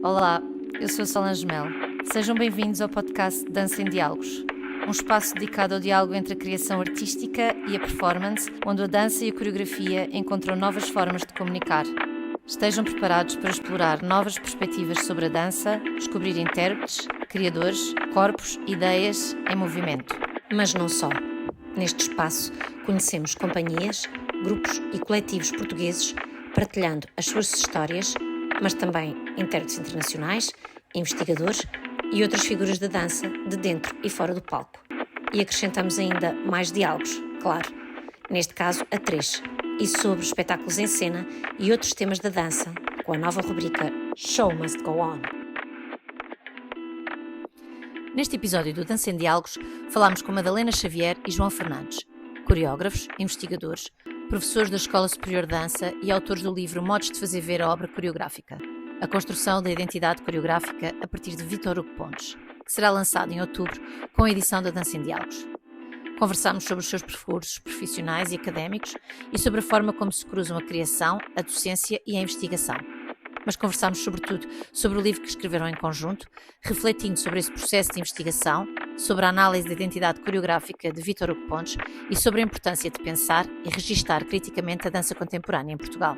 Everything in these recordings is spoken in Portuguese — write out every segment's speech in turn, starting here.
Olá, eu sou a Solange Mel. Sejam bem-vindos ao podcast Dança em Diálogos, um espaço dedicado ao diálogo entre a criação artística e a performance, onde a dança e a coreografia encontram novas formas de comunicar. Estejam preparados para explorar novas perspectivas sobre a dança, descobrir intérpretes, criadores, corpos, ideias em movimento. Mas não só. Neste espaço conhecemos companhias, grupos e coletivos portugueses partilhando as suas histórias, mas também intérpretes internacionais, investigadores e outras figuras da dança de dentro e fora do palco. E acrescentamos ainda mais diálogos, claro, neste caso a 3, e sobre espetáculos em cena e outros temas da dança, com a nova rubrica Show Must Go On. Neste episódio do Dança em Diálogos, falámos com Madalena Xavier e João Fernandes, coreógrafos, investigadores, professores da Escola Superior de Dança e autores do livro Modos de Fazer Ver a Obra Coreográfica, a construção da identidade coreográfica a partir de Vítor Hugo Pontes, que será lançado em outubro com a edição da Dança em Diálogos. Conversámos sobre os seus percursos profissionais e académicos e sobre a forma como se cruzam a criação, a docência e a investigação. Mas conversámos sobretudo sobre o livro que escreveram em conjunto, refletindo sobre esse processo de investigação, sobre a análise da identidade coreográfica de Vítor Hugo Pontes e sobre a importância de pensar e registar criticamente a dança contemporânea em Portugal.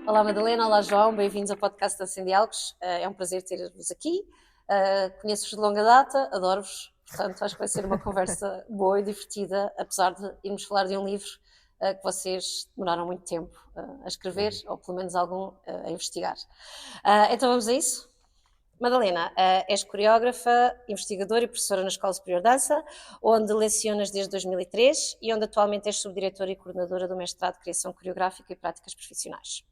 Olá Madalena, olá João, bem-vindos ao podcast Dança em Diálogos. É um prazer ter-vos aqui. Conheço-vos de longa data, adoro-vos. Portanto, acho que vai ser uma conversa boa e divertida, apesar de irmos falar de um livro que vocês demoraram muito tempo a escrever, ou pelo menos algum a investigar. Então vamos a isso? Madalena, és coreógrafa, investigadora e professora na Escola Superior de Dança, onde lecionas desde 2003 e onde atualmente és subdiretora e coordenadora do mestrado de Criação Coreográfica e Práticas Profissionais.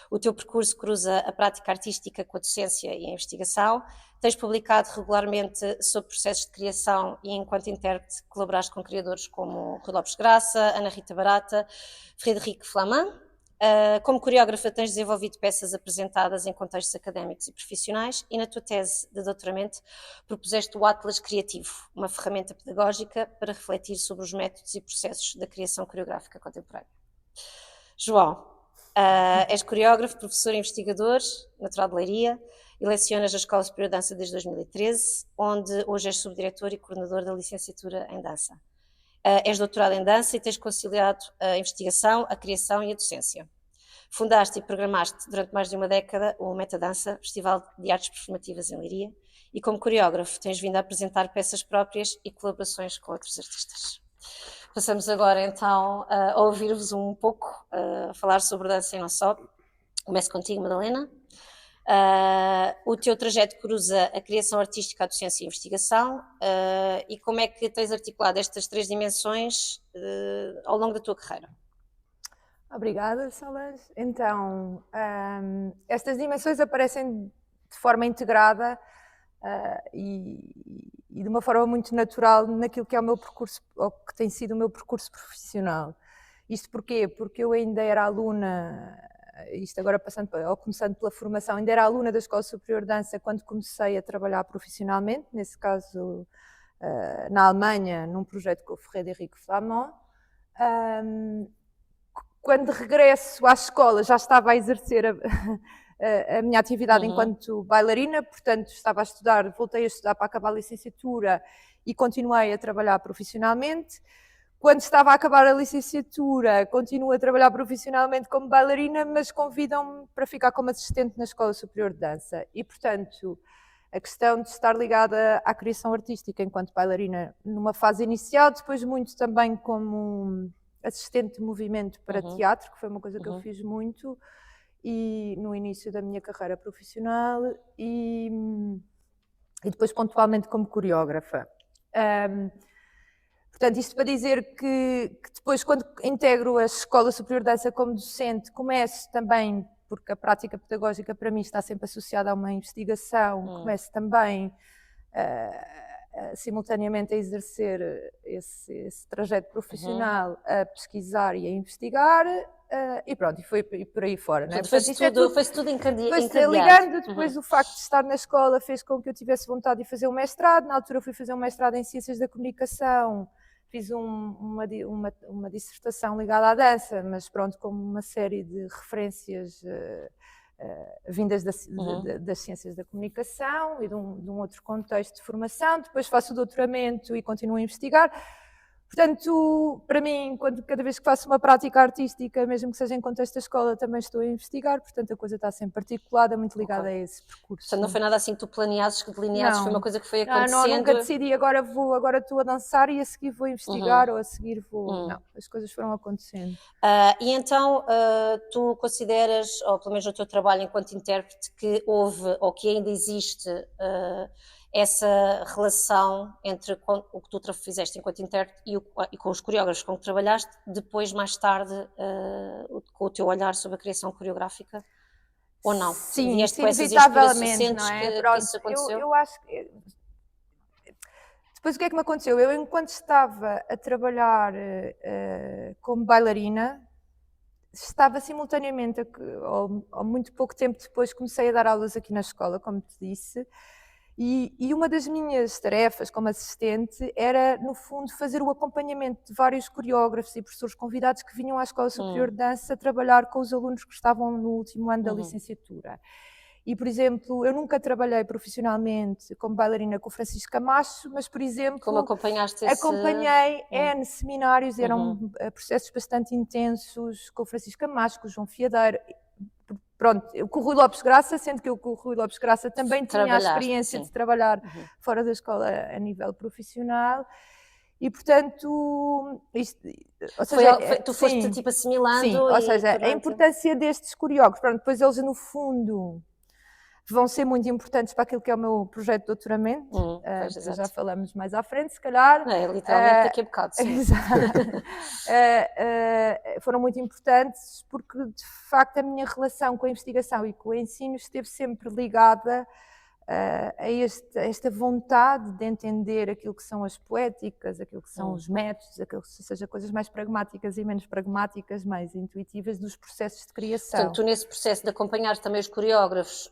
O teu percurso cruza a prática artística com a docência e a investigação. Tens publicado regularmente sobre processos de criação e, enquanto intérprete, colaboraste com criadores como Rodolfo Graça, Ana Rita Barata, Frédéric Flamand. Como coreógrafa tens desenvolvido peças apresentadas em contextos académicos e profissionais e na tua tese de doutoramento propuseste o Atlas Criativo, uma ferramenta pedagógica para refletir sobre os métodos e processos da criação coreográfica contemporânea. João, és coreógrafo, professor e investigador, natural de Leiria, e lecionas na Escola Superior de Dança desde 2013, onde hoje és subdiretor e coordenador da licenciatura em dança. És doutorado em dança e tens conciliado a investigação, a criação e a docência. Fundaste e programaste durante mais de uma década o Metadança, Festival de Artes Performativas em Leiria, e como coreógrafo tens vindo a apresentar peças próprias e colaborações com outros artistas. Passamos agora então a ouvir-vos um pouco, a falar sobre dança e não só. Começo contigo, Madalena. O teu trajeto cruza a criação artística, a docência e a investigação, e como é que tens articulado estas 3 dimensões ao longo da tua carreira? Obrigada, Solange. Então, estas dimensões aparecem de forma integrada e de uma forma muito natural naquilo que é o meu percurso, ou que tem sido o meu percurso profissional. Isto porquê? Porque eu ainda era aluna, isto agora começando pela formação, ainda era aluna da Escola Superior de Dança quando comecei a trabalhar profissionalmente, nesse caso na Alemanha, num projeto com o Frédéric Flamand. Quando regresso à escola já estava a exercer a minha atividade enquanto bailarina, portanto estava a estudar, voltei a estudar para acabar a licenciatura e continuei a trabalhar profissionalmente. Quando estava a acabar a licenciatura, continuo a trabalhar profissionalmente como bailarina, mas convidam-me para ficar como assistente na Escola Superior de Dança. E, portanto, a questão de estar ligada à criação artística enquanto bailarina numa fase inicial, depois muito também como assistente de movimento para teatro, que foi uma coisa que eu fiz muito, e no início da minha carreira profissional, e depois pontualmente como coreógrafa. Portanto, isto para dizer que depois, quando integro a Escola Superior de Dança como docente, começo também, porque a prática pedagógica para mim está sempre associada a uma investigação, começo também simultaneamente a exercer esse trajeto profissional, a pesquisar e a investigar, e pronto, e foi por aí fora. Não é? Foi-se tudo encadeado. Ligando, depois o facto de estar na escola fez com que eu tivesse vontade de fazer um mestrado. Na altura fui fazer um mestrado em Ciências da Comunicação, fiz uma dissertação ligada à dança, mas pronto, com uma série de referências vindas das ciências da comunicação e de um outro contexto de formação. Depois faço o doutoramento e continuo a investigar. Portanto, para mim, cada vez que faço uma prática artística, mesmo que seja em contexto da escola, também estou a investigar, portanto a coisa está sempre articulada, muito ligada a esse percurso. Portanto, não foi nada assim que tu planeasses, que delineasses, foi uma coisa que foi acontecendo? Não, nunca decidi, agora estou a dançar e a seguir vou investigar, ou a seguir vou... Não, as coisas foram acontecendo. E então, tu consideras, ou pelo menos no teu trabalho enquanto intérprete, que houve, ou que ainda existe... essa relação entre o que tu fizeste enquanto intérprete e com os coreógrafos com que trabalhaste, depois, mais tarde, com o teu olhar sobre a criação coreográfica, ou não? Sim, inevitavelmente, não é? Que isso aconteceu? Eu acho que... Depois o que é que me aconteceu? Eu, enquanto estava a trabalhar como bailarina, estava simultaneamente, ou muito pouco tempo depois, comecei a dar aulas aqui na escola, como te disse. E uma das minhas tarefas como assistente era, no fundo, fazer o acompanhamento de vários coreógrafos e professores convidados que vinham à Escola Superior de Dança trabalhar com os alunos que estavam no último ano da licenciatura. E, por exemplo, eu nunca trabalhei profissionalmente como bailarina com o Francisco Camacho, mas, por exemplo, como acompanhei N seminários, eram processos bastante intensos com o Francisco Camacho, com o João Fiadeiro. Pronto, com o Rui Lopes Graça, sendo que eu com o Rui Lopes Graça também tinha a experiência de trabalhar fora da escola a nível profissional e, portanto, ou seja, tu foste tipo assimilando. Sim, ou seja, a importância destes coreógrafos, pronto, depois eles no fundo vão ser muito importantes para aquilo que é o meu projeto de doutoramento, já falamos mais à frente, se calhar. Literalmente daqui a bocado, sim. Foram muito importantes porque, de facto, a minha relação com a investigação e com o ensino esteve sempre ligada a esta vontade de entender aquilo que são as poéticas, aquilo que são os métodos, aquilo que seja coisas mais pragmáticas e menos pragmáticas, mais intuitivas dos processos de criação. Portanto, tu nesse processo de acompanhar também os coreógrafos,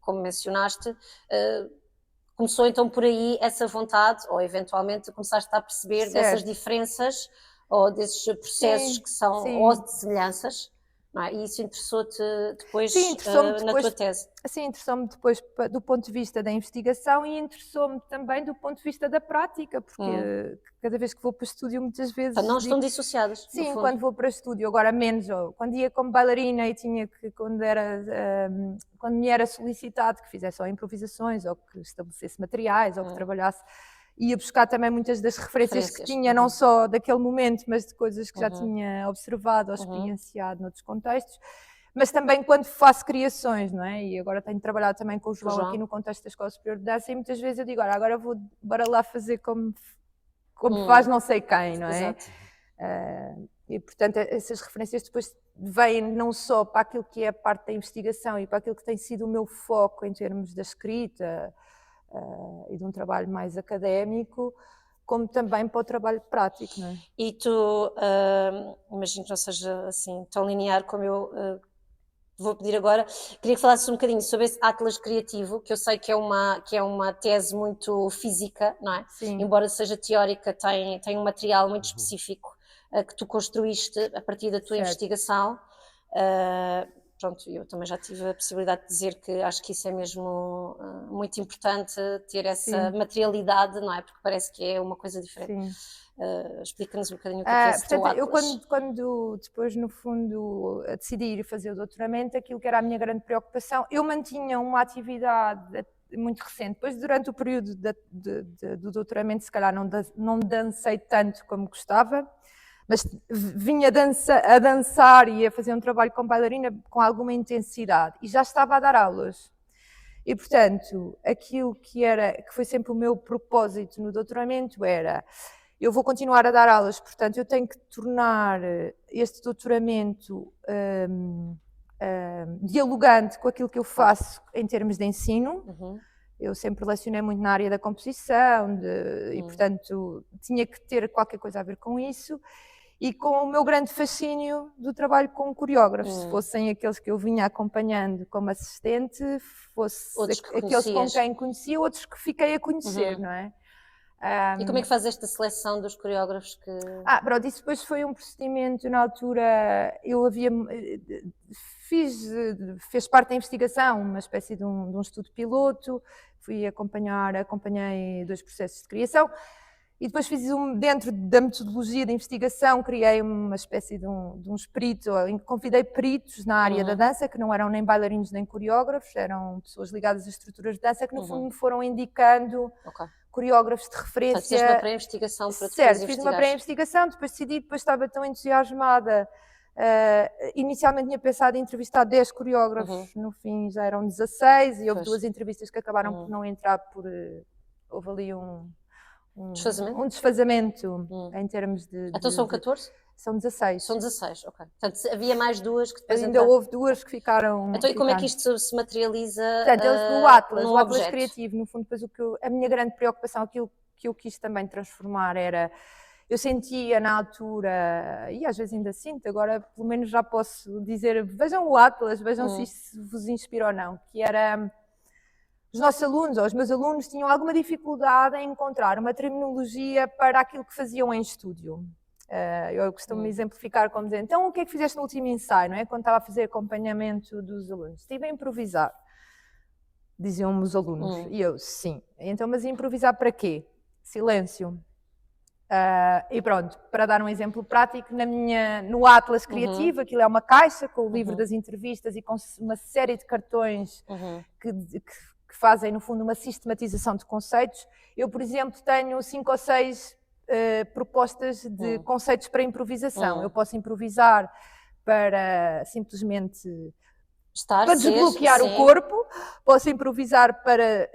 como mencionaste, começou então por aí essa vontade, ou eventualmente começaste a perceber dessas diferenças, ou desses processos que são, ou de semelhanças. Não é? E isso interessou-te depois, na tua tese? Sim, interessou-me depois do ponto de vista da investigação e interessou-me também do ponto de vista da prática, porque cada vez que vou para o estúdio, muitas vezes... Então, não estão dissociadas? Sim, quando vou para o estúdio, agora menos, ou quando ia como bailarina e tinha que, quando me era solicitado que fizesse ou improvisações, ou que estabelecesse materiais, ou que trabalhasse, ia buscar também muitas das referências que tinha, não só daquele momento, mas de coisas que já tinha observado ou experienciado noutros contextos, mas também quando faço criações, não é? E agora tenho trabalhado também com o João aqui no contexto da Escola Superior de Dança e muitas vezes eu digo, agora bora lá fazer como faz não sei quem, não é? Exato. E portanto essas referências depois vêm não só para aquilo que é a parte da investigação e para aquilo que tem sido o meu foco em termos da escrita, e de um trabalho mais académico, como também para o trabalho prático, não é? E tu, imagino que não seja assim tão linear como eu vou pedir agora, queria que falasses um bocadinho sobre esse Atlas Criativo, que eu sei que é uma tese muito física, não é? Sim. Embora seja teórica, tem um material muito específico que tu construíste a partir da tua investigação. Pronto, eu também já tive a possibilidade de dizer que acho que isso é mesmo muito importante, ter essa materialidade, não é? Porque parece que é uma coisa diferente. Explica-nos um bocadinho o que é esse teu Atlas. Eu quando depois, no fundo, a decidir fazer o doutoramento, aquilo que era a minha grande preocupação, eu mantinha uma atividade muito recente. Depois, durante o período do doutoramento, se calhar não dancei tanto como gostava, mas vinha a dançar e a fazer um trabalho com bailarina com alguma intensidade e já estava a dar aulas. E, portanto, aquilo que foi sempre o meu propósito no doutoramento era, eu vou continuar a dar aulas, portanto, eu tenho que tornar este doutoramento dialogante com aquilo que eu faço em termos de ensino. Eu sempre lecionei muito na área da composição e, portanto, tinha que ter qualquer coisa a ver com isso. E com o meu grande fascínio do trabalho com coreógrafos, se fossem aqueles que eu vinha acompanhando como assistente, fosse aqueles com quem conhecia, outros que fiquei a conhecer, não é? E como é que faz esta seleção dos coreógrafos que... Pronto, isso depois foi um procedimento, na altura, fez parte da investigação, uma espécie de um estudo piloto, acompanhei 2 processos de criação, e depois dentro da metodologia de investigação, criei uma espécie de um espírito, convidei peritos na área da dança, que não eram nem bailarinos nem coreógrafos, eram pessoas ligadas a estruturas de dança, que no fundo me foram indicando coreógrafos de referência. Portanto, fizeste uma pré-investigação para depois certo, investigar. fiz uma pré-investigação, depois decidi, depois estava tão entusiasmada. Inicialmente tinha pensado em entrevistar 10 coreógrafos, no fim já eram 16, e houve 2 entrevistas que acabaram por não entrar, houve ali um desfazamento em termos de... Então são 14? São 16. São 16, ok. Portanto, havia mais 2 que depois ainda houve 2 que ficaram... Então, e como é que isto se materializa Portanto, o Atlas objeto? Criativo, no fundo, depois a minha grande preocupação, aquilo que eu quis também transformar era... Eu sentia na altura, e às vezes ainda sinto, agora pelo menos já posso dizer, vejam o Atlas, vejam se isso vos inspira ou não, que era... Os nossos alunos, ou os meus alunos, tinham alguma dificuldade em encontrar uma terminologia para aquilo que faziam em estúdio. Eu costumo exemplificar como dizer, então o que é que fizeste no último ensaio, não é? Quando estava a fazer acompanhamento dos alunos. Estive a improvisar, diziam-me os alunos. E eu, sim. Então, mas improvisar para quê? Silêncio. E pronto, para dar um exemplo prático, no Atlas Criativo, aquilo é uma caixa com o livro das entrevistas e com uma série de cartões que fazem, no fundo, uma sistematização de conceitos. Eu, por exemplo, tenho 5 ou 6 propostas de conceitos para improvisação. Eu posso improvisar para simplesmente para desbloquear o corpo, posso improvisar para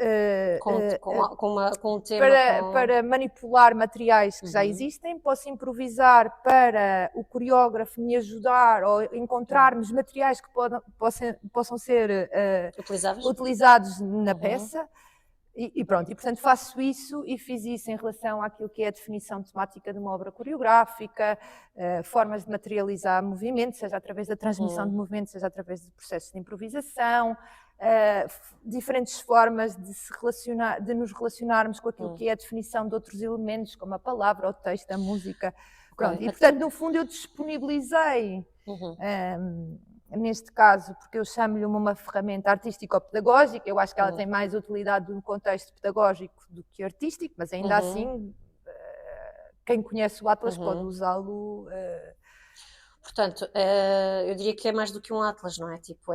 com um tema, para manipular materiais que já existem, posso improvisar para o coreógrafo me ajudar ou encontrarmos materiais que possam ser utilizados na peça. E pronto, e portanto faço isso e fiz isso em relação àquilo que é a definição temática de uma obra coreográfica, formas de materializar movimento, seja através da transmissão de movimento, seja através de processos de improvisação, diferentes formas de nos relacionarmos com aquilo que é a definição de outros elementos, como a palavra, o texto, a música. Pronto, e portanto no fundo eu disponibilizei... neste caso, porque eu chamo-lhe uma ferramenta artístico-pedagógica, eu acho que ela tem mais utilidade no contexto pedagógico do que artístico, mas ainda assim, quem conhece o Atlas pode usá-lo. Portanto, eu diria que é mais do que um Atlas, não é? Tipo,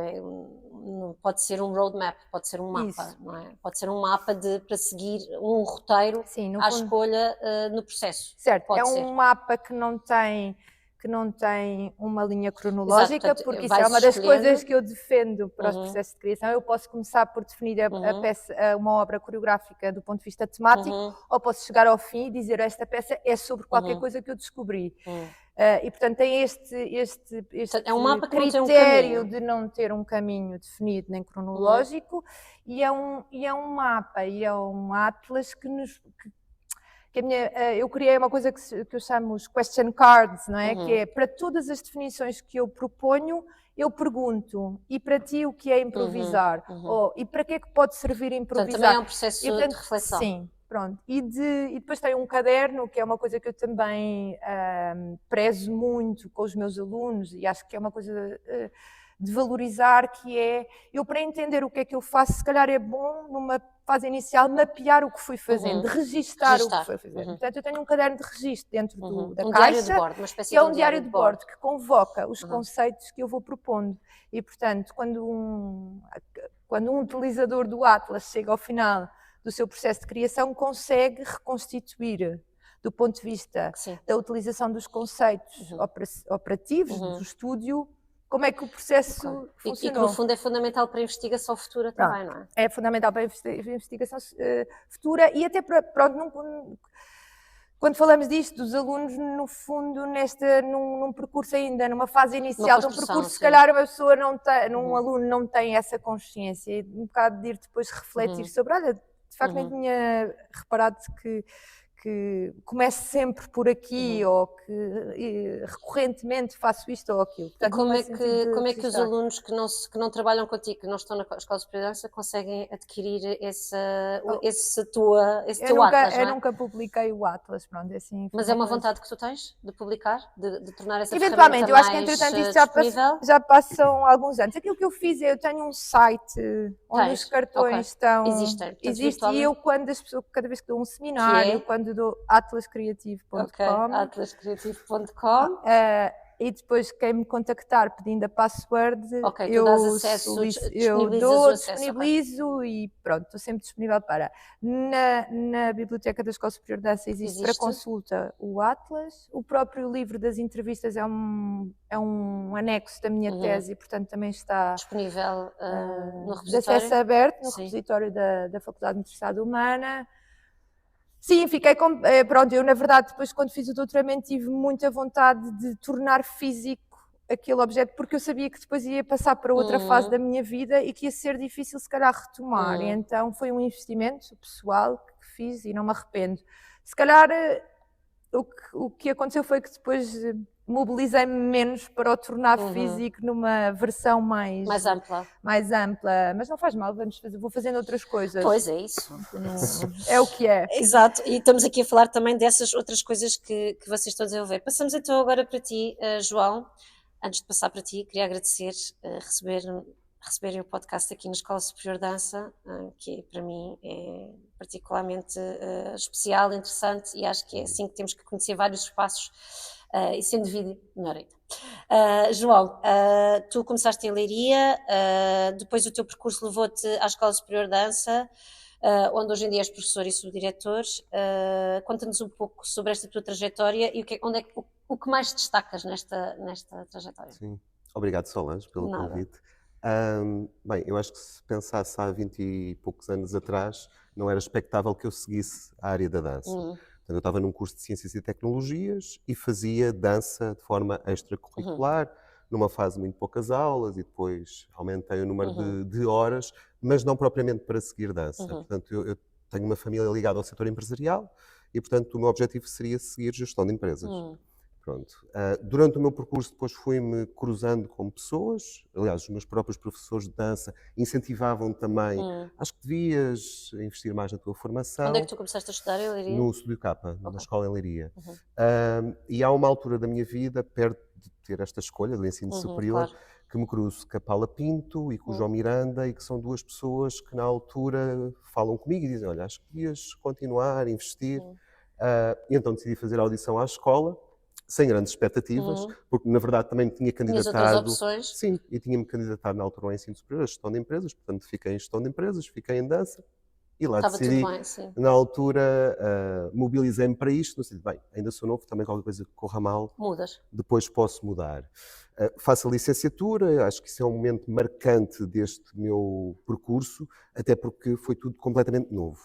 pode ser um roadmap, pode ser um mapa, não é? Pode ser um mapa para seguir um roteiro à escolha no processo. Certo, pode ser. Um mapa que não tem uma linha cronológica, portanto, porque isso é uma das coisas que eu defendo para os processos de criação. Eu posso começar por definir a peça, uma obra coreográfica do ponto de vista temático, ou posso chegar ao fim e dizer esta peça é sobre qualquer coisa que eu descobri. E portanto tem este é um mapa que critério de não ter um caminho definido nem cronológico, e é um mapa, e é um atlas que eu criei uma coisa que eu chamo os question cards, não é? Que é para todas as definições que eu proponho, eu pergunto, e para ti o que é improvisar? E para que é que pode servir improvisar? Portanto, também é um processo de reflexão. Sim, pronto. E depois tenho um caderno, que é uma coisa que eu também prezo muito com os meus alunos, e acho que é uma coisa de valorizar, que é, eu para entender o que é que eu faço, se calhar é bom, numa fase inicial, mapear o que fui fazendo, registar o que fui fazendo. Portanto, eu tenho um caderno de registro dentro da caixa, diário de bordo, uma espécie que é um diário de bordo, que convoca os conceitos que eu vou propondo. E, portanto, quando um utilizador do Atlas chega ao final do seu processo de criação, consegue reconstituir, do ponto de vista da utilização dos conceitos operativos, do estúdio, como é que o processo funcionou. E que no fundo é fundamental para a investigação futura também, não é? É fundamental para a investigação futura e até para, quando falamos disto, dos alunos, no fundo, num percurso ainda, numa fase inicial de um percurso, se calhar uma pessoa um aluno não tem essa consciência, e um bocado de ir depois refletir sobre, olha, de facto nem tinha reparado que que começo sempre por aqui ou que recorrentemente faço isto ou aquilo. Portanto, Como não é sentido de como é que os registrar. alunos que não trabalham contigo, que não estão na Escola Superior de Dança, conseguem adquirir esse teu Atlas, Eu não é? nunca publiquei o Atlas, pronto, assim, foi Mas é uma coisa. vontade que tu tens de publicar, de tornar essa Eventualmente, ferramenta eu acho que mais entretanto isso disponível? já passam alguns anos. Aquilo que eu fiz é, eu tenho um site onde os Tens? Ok. cartões estão... Existem, portanto, Existe, e virtualmente, eu cada vez que dou um que seminário, é, quando dou ok, atlascreativo.com, atlascreativo.com. e depois quem me contactar pedindo a password, Ok, tu dás acesso, disponibilizas o acesso, ok. disponibilizo e pronto, estou sempre disponível para. Na Biblioteca da Escola Superior de Dança existe para consulta o Atlas, o próprio livro das entrevistas é um anexo da minha tese e portanto também está disponível no de acesso repositório? aberto no Sim. repositório da Faculdade de Universidade Humana. Sim, fiquei com... Pronto, eu na verdade depois quando fiz o doutoramento tive muita vontade de tornar físico aquele objeto, porque eu sabia que depois ia passar para outra fase da minha vida e que ia ser difícil se calhar retomar. E então foi um investimento pessoal que fiz e não me arrependo. Se calhar o que aconteceu foi que depois mobilizei-me menos para o tornar físico numa versão mais ampla. Mas não faz mal, vou fazendo outras coisas. Pois é isso. É o que é. Exato, e estamos aqui a falar também dessas outras coisas que vocês estão a desenvolver. Passamos então agora para ti, João. Antes de passar para ti, queria agradecer receberem o podcast aqui na Escola Superior de Dança, que para mim é particularmente especial, interessante, e acho que é assim que temos que conhecer vários espaços e sendo vídeo, melhor ainda. João, tu começaste em Leiria, depois o teu percurso levou-te à Escola Superior de Dança, onde hoje em dia és professor e subdiretor. Conta-nos um pouco sobre esta tua trajetória e o que mais destacas nesta trajetória. Sim, obrigado Solange pelo convite. Bem, eu acho que se pensasse há 20 e poucos anos atrás, não era expectável que eu seguisse a área da dança. Portanto, eu estava num curso de Ciências e Tecnologias e fazia dança de forma extracurricular, numa fase muito poucas aulas, e depois aumentei o número de horas, mas não propriamente para seguir dança. Portanto, eu tenho uma família ligada ao setor empresarial e, portanto, o meu objetivo seria seguir gestão de empresas. Pronto. Durante o meu percurso depois fui-me cruzando com pessoas, aliás, os meus próprios professores de dança incentivavam também, acho que devias investir mais na tua formação. Onde é que tu começaste a estudar em Leiria? No Estúdio Capa, numa escola em Leiria. E há uma altura da minha vida, perto de ter esta escolha do ensino superior, claro. que me cruzo com a Paula Pinto e com o João Miranda, e que são duas pessoas que na altura falam comigo e dizem, olha, acho que devias continuar, investir. E então decidi fazer a audição à escola, sem grandes expectativas, porque na verdade também me tinha candidatado. Tinhas outras opções? Sim, e tinha-me candidatado na altura ao ensino superior, a gestão de empresas, portanto fiquei em gestão de empresas, fiquei em dança e lá Estava decidi, tudo bem, sim. na altura, mobilizei-me para isto, no sentido, bem, ainda sou novo, também qualquer coisa que corra mal, Mudas. depois posso mudar. Faço a licenciatura, acho que isso é um momento marcante deste meu percurso, até porque foi tudo completamente novo.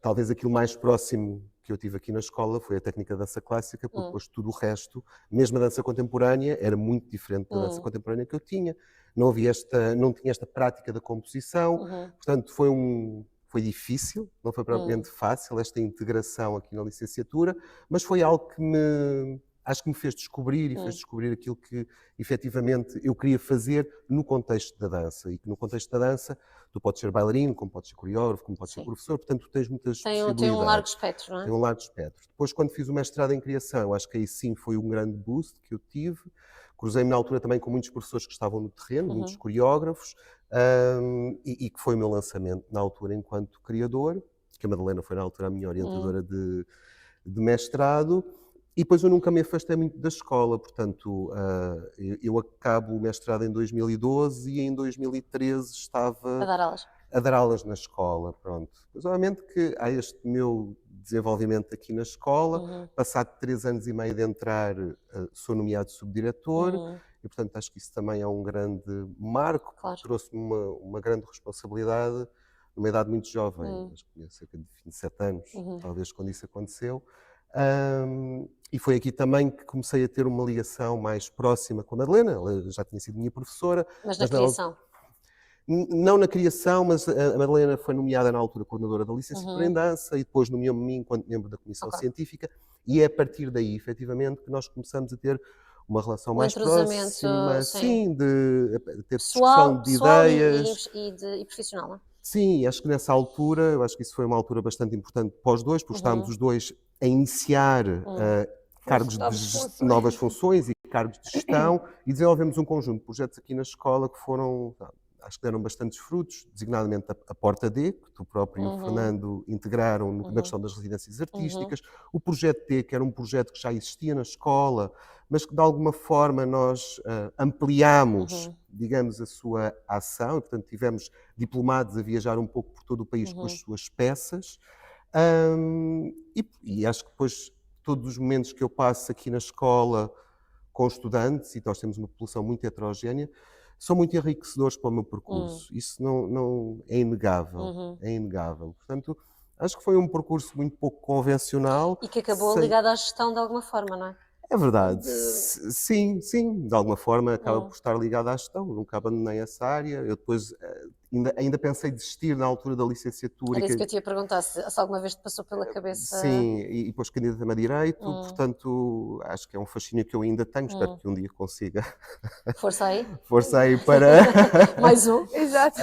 Talvez aquilo mais próximo que eu tive aqui na escola foi a técnica de dança clássica, porque depois tudo o resto, mesmo a dança contemporânea, era muito diferente da dança contemporânea que eu tinha. Não tinha esta prática da composição, portanto foi difícil, não foi propriamente fácil esta integração aqui na licenciatura, mas foi algo que acho que me fez descobrir e fez descobrir aquilo que efetivamente eu queria fazer no contexto da dança, e que no contexto da dança tu podes ser bailarino, como podes ser coreógrafo, como podes ser professor, portanto tu tens muitas possibilidades. Tem um largo espectro, não é? Tem um largo espectro. Depois, quando fiz o mestrado em criação, eu acho que aí sim foi um grande boost que eu tive. Cruzei-me na altura também com muitos professores que estavam no terreno, muitos coreógrafos, e que foi o meu lançamento na altura enquanto criador, que a Madalena foi na altura a minha orientadora de mestrado. E depois eu nunca me afastei muito da escola, portanto, eu acabo o mestrado em 2012 e em 2013 estava a dar aulas na escola, pronto. Mas obviamente que há este meu desenvolvimento aqui na escola, passado 3 anos e meio de entrar, sou nomeado subdiretor, e portanto acho que isso também é um grande marco, claro. Trouxe-me uma grande responsabilidade, numa idade muito jovem, acho que tinha cerca de 27 anos, talvez, quando isso aconteceu. E foi aqui também que comecei a ter uma ligação mais próxima com a Madalena. Ela já tinha sido minha professora. Mas na criação? Não na criação, mas a Madalena foi nomeada na altura coordenadora da licenciatura em dança e depois nomeou-me a mim enquanto membro da comissão científica, e é a partir daí, efetivamente, que nós começamos a ter uma relação Um mais entrosamento, próxima, sim. de ter discussão de Pessoal ideias. e profissional, não é? Sim, acho que nessa altura, eu acho que isso foi uma altura bastante importante para os dois, porque estávamos os dois a iniciar cargos de novas funções e cargos de gestão, e desenvolvemos um conjunto de projetos aqui na escola que foram, acho que deram bastantes frutos, designadamente a Porta D, que tu próprio e o Fernando integraram na questão das residências artísticas, o Projeto T, que era um projeto que já existia na escola, mas que de alguma forma nós ampliámos, digamos, a sua ação, e portanto tivemos diplomados a viajar um pouco por todo o país com as suas peças, e acho que depois todos os momentos que eu passo aqui na escola com estudantes, e nós temos uma população muito heterogénea, são muito enriquecedores para o meu percurso. Isso não é inegável, é inegável. Portanto, acho que foi um percurso muito pouco convencional. E que acabou ligado à gestão de alguma forma, não é? É verdade, sim, de alguma forma acaba por estar ligado à gestão, nunca abandonei essa área, eu depois ainda pensei desistir na altura da licenciatura. Era isso que eu te ia perguntar, se alguma vez te passou pela cabeça... Sim, e depois candidatei-me a Direito, portanto acho que é um fascínio que eu ainda tenho, espero que um dia consiga. Força aí. Força aí para... Mais um. Exato.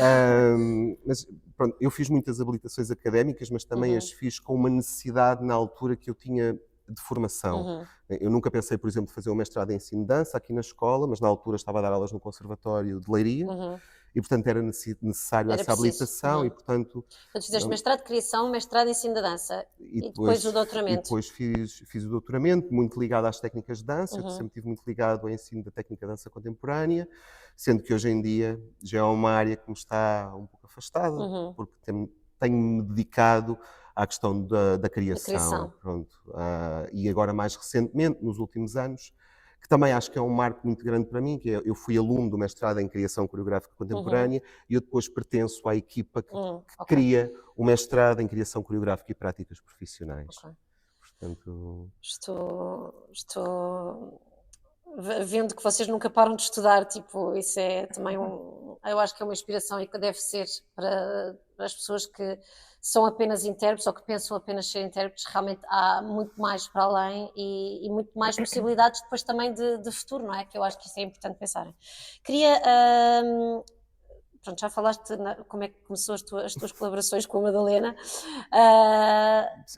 Mas pronto, eu fiz muitas habilitações académicas, mas também as fiz com uma necessidade na altura que eu tinha de formação. Eu nunca pensei, por exemplo, fazer um mestrado em ensino de dança aqui na escola, mas na altura estava a dar aulas no Conservatório de Leiria e, portanto, era necessário Era essa preciso. habilitação e, portanto... Portanto, fizeste mestrado de criação, mestrado em ensino da dança e depois o doutoramento. E depois fiz o doutoramento, muito ligado às técnicas de dança, eu sempre estive muito ligado ao ensino da técnica de dança contemporânea, sendo que hoje em dia já é uma área que me está um pouco afastada, porque tenho-me dedicado à questão da criação. Pronto. E agora, mais recentemente, nos últimos anos, que também acho que é um marco muito grande para mim, que é, eu fui aluno do mestrado em Criação Coreográfica Contemporânea e eu depois pertenço à equipa que cria o mestrado em Criação Coreográfica e Práticas Profissionais. Portanto... Estou vendo que vocês nunca param de estudar, tipo, isso é também eu acho que é uma inspiração e que deve ser para as pessoas que são apenas intérpretes ou que pensam apenas ser intérpretes. Realmente há muito mais para além e muito mais possibilidades depois também de futuro, não é? Que eu acho que isso é importante pensarem. Queria... Pronto, já falaste como é que começou as tuas colaborações com a Madalena.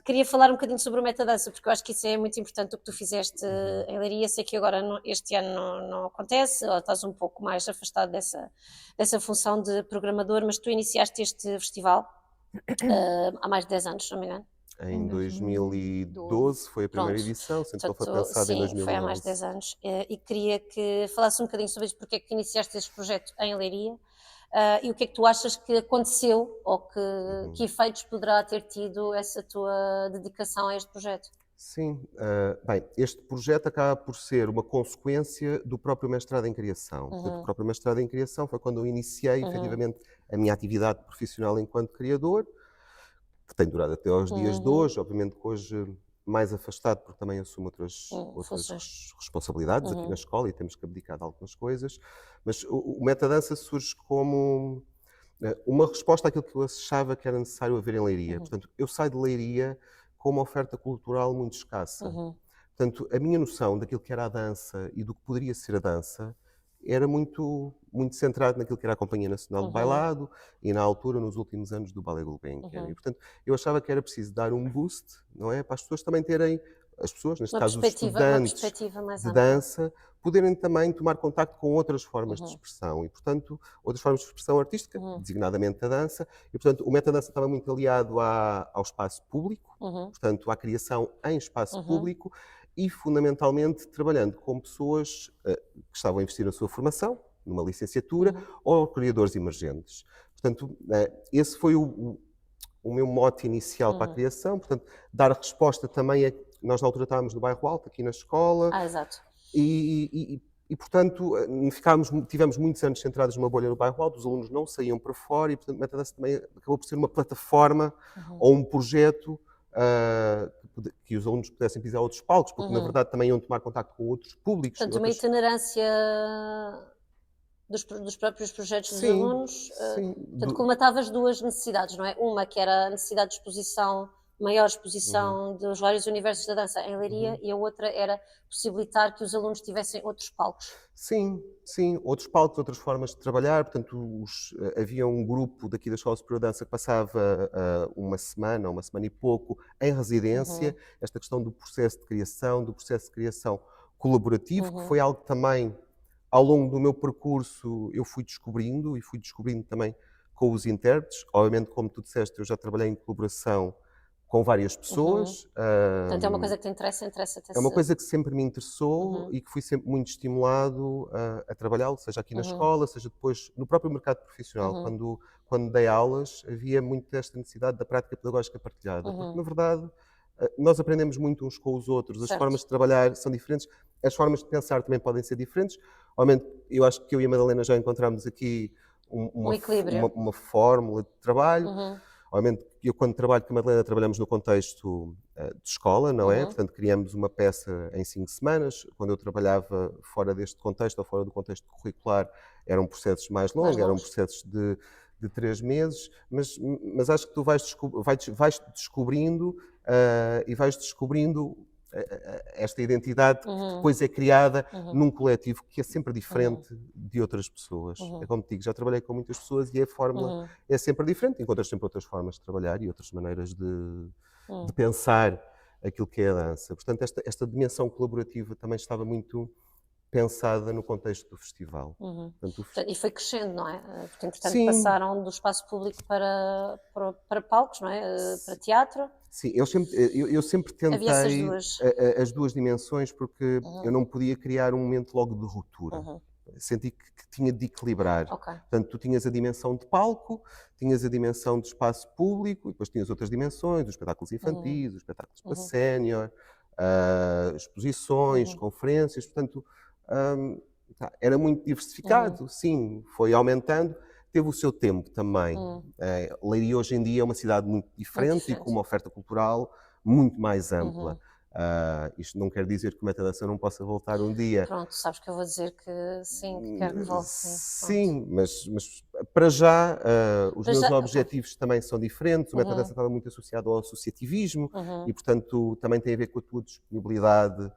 Queria falar um bocadinho sobre o Metadança, porque eu acho que isso é muito importante o que tu fizeste em Leiria. Sei que agora este ano não acontece, ou estás um pouco mais afastado dessa função de programador, mas tu iniciaste este festival há mais de 10 anos, se não me engano. Em 2012 foi a primeira edição, sendo que ele foi pensado em 2011. Sim, foi há mais de 10 anos. E queria que falasse um bocadinho sobre isso, porque é que iniciaste este projeto em Leiria. E o que é que tu achas que aconteceu ou que efeitos poderá ter tido essa tua dedicação a este projeto? Sim, bem, este projeto acaba por ser uma consequência do próprio mestrado em Criação. Portanto, o próprio mestrado em Criação foi quando eu iniciei, efetivamente, a minha atividade profissional enquanto criador, que tem durado até aos dias de hoje, obviamente que hoje mais afastado, porque também assumo outras responsabilidades aqui na escola e temos que abdicar de algumas coisas, mas o Metadança surge como uma resposta àquilo que eu achava que era necessário haver em Leiria. Portanto, eu saio de Leiria com uma oferta cultural muito escassa. Portanto, a minha noção daquilo que era a dança e do que poderia ser a dança era muito centrado naquilo que era a Companhia Nacional de Bailado e, na altura, nos últimos anos, do Ballet Gulbenkian. E, portanto, eu achava que era preciso dar um boost, não é? Para as pessoas também terem, as pessoas, neste caso os estudantes de dança, poderem também tomar contacto com outras formas de expressão e, portanto, outras formas de expressão artística, designadamente a dança. E, portanto, o Metadança estava muito aliado ao espaço público, portanto, à criação em espaço público, e fundamentalmente trabalhando com pessoas que estavam a investir na sua formação, numa licenciatura, ou criadores emergentes. Portanto, esse foi o meu mote inicial para a criação, portanto, dar resposta também a... Nós na altura estávamos no Bairro Alto, aqui na escola. Exato. E portanto, tivemos muitos anos centrados numa bolha no Bairro Alto, os alunos não saíam para fora e, portanto, o Metadança também acabou por ser uma plataforma ou um projeto que os alunos pudessem pisar outros palcos, porque na verdade também iam tomar contacto com outros públicos. Portanto, uma itinerância dos próprios projetos dos Sim, alunos. sim. Portanto, colmatavas duas necessidades, não é? Uma que era a necessidade de exposição, maior exposição dos vários universos da dança em Leiria, e a outra era possibilitar que os alunos tivessem outros palcos. Sim, sim, outros palcos, outras formas de trabalhar. Portanto, havia um grupo daqui da Escola Superior de Dança que passava uma semana e pouco em residência. Esta questão do processo de criação colaborativo, que foi algo que também, ao longo do meu percurso, eu fui descobrindo também com os intérpretes. Obviamente, como tu disseste, eu já trabalhei em colaboração com várias pessoas. Portanto, é uma coisa que te interessa É uma coisa que sempre me interessou e que fui sempre muito estimulado a trabalhá-lo, seja aqui na escola, seja depois no próprio mercado profissional. Quando dei aulas, havia muito esta necessidade da prática pedagógica partilhada, porque, na verdade, nós aprendemos muito uns com os outros, as Certo. formas de trabalhar são diferentes, as formas de pensar também podem ser diferentes. Obviamente, eu acho que eu e a Madalena já encontramos aqui equilíbrio. uma fórmula de trabalho. Obviamente, eu quando trabalho com a Madalena trabalhamos no contexto de escola, não é? Portanto, criamos uma peça em 5 semanas. Quando eu trabalhava fora deste contexto ou fora do contexto curricular, eram processos mais longos, eram processos de 3 meses, mas acho que tu vais descobrindo e vais descobrindo esta identidade que depois é criada num coletivo que é sempre diferente de outras pessoas. É como te digo, já trabalhei com muitas pessoas e a fórmula é sempre diferente. Encontras sempre outras formas de trabalhar e outras maneiras de pensar aquilo que é a dança. Portanto, esta dimensão colaborativa também estava muito pensada no contexto do festival. Portanto, E foi crescendo, não é? Porque, entretanto, Sim. passaram do espaço público para palcos, não é? Para teatro. Sim, eu sempre Havia essas tentei duas. as duas dimensões porque eu não podia criar um momento logo de ruptura. Senti que tinha de equilibrar. Ok. Portanto, tu tinhas a dimensão de palco, tinhas a dimensão de espaço público e depois tinhas outras dimensões, os espetáculos infantis, os espetáculos para sénior, exposições, conferências. Portanto, era muito diversificado, sim, foi aumentando. Teve o seu tempo também. Leiria hoje em dia é uma cidade muito diferente e com uma oferta cultural muito mais ampla. Isto não quer dizer que o Metadança não possa voltar um dia. Pronto, sabes que eu vou dizer que sim, que quero que volte. Sim, mas para já os Para meus já, objetivos também são diferentes. O Metadança estava muito associado ao associativismo e, portanto, também tem a ver com a tua disponibilidade